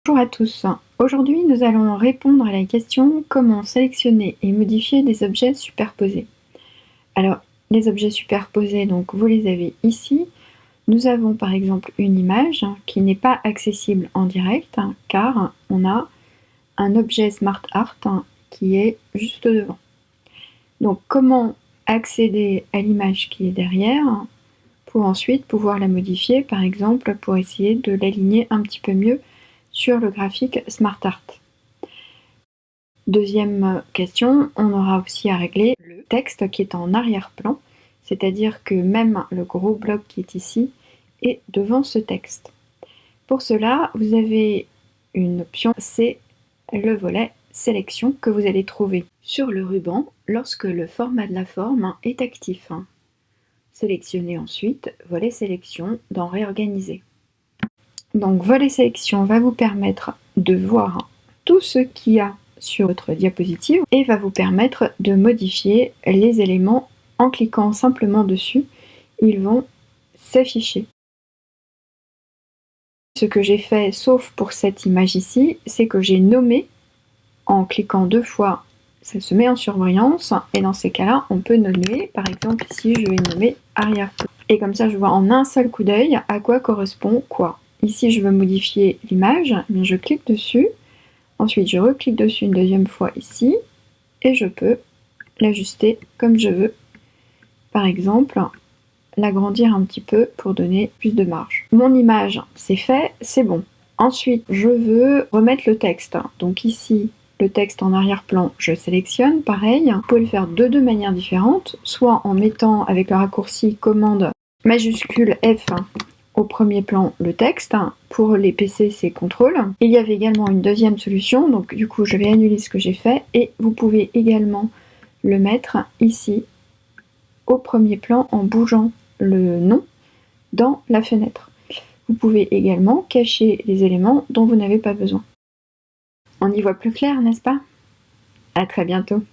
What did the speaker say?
Bonjour à tous. Aujourd'hui, nous allons répondre à la question comment sélectionner et modifier des objets superposés. Alors, les objets superposés, donc vous les avez ici. Nous avons par exemple une image qui n'est pas accessible en direct car on a un objet Smart Art qui est juste devant. Donc, comment accéder à l'image qui est derrière pour ensuite pouvoir la modifier, par exemple pour essayer de l'aligner un petit peu mieux sur le graphique Smart Art. Deuxième question, on aura aussi à régler le texte qui est en arrière-plan, c'est-à-dire que même le gros bloc qui est ici est devant ce texte. Pour cela, vous avez une option, c'est le volet sélection que vous allez trouver sur le ruban lorsque le format de la forme est actif. Sélectionnez ensuite volet sélection dans réorganiser. Donc volet sélection va vous permettre de voir tout ce qu'il y a sur votre diapositive et va vous permettre de modifier les éléments en cliquant simplement dessus. Ils vont s'afficher. Ce que j'ai fait, sauf pour cette image ici, c'est que j'ai nommé en cliquant 2 fois, ça se met en surbrillance et dans ces cas-là, on peut nommer, par exemple ici, je vais nommer arrière-plan. Et comme ça, je vois en un seul coup d'œil à quoi correspond quoi. Ici, je veux modifier l'image, je clique dessus, ensuite je reclique dessus une deuxième fois ici, et je peux l'ajuster comme je veux. Par exemple, l'agrandir un petit peu pour donner plus de marge. Mon image, c'est fait, c'est bon. Ensuite, je veux remettre le texte. Donc ici, le texte en arrière-plan, je sélectionne, pareil. Vous pouvez le faire de deux manières différentes, soit en mettant avec le raccourci commande majuscule F au premier plan le texte. Pour les PC, c'est CTRL. Il y avait également une deuxième solution, donc du coup, je vais annuler ce que j'ai fait et vous pouvez également le mettre ici au premier plan en bougeant le nom dans la fenêtre. Vous pouvez également cacher les éléments dont vous n'avez pas besoin. On y voit plus clair, n'est-ce pas? À très bientôt.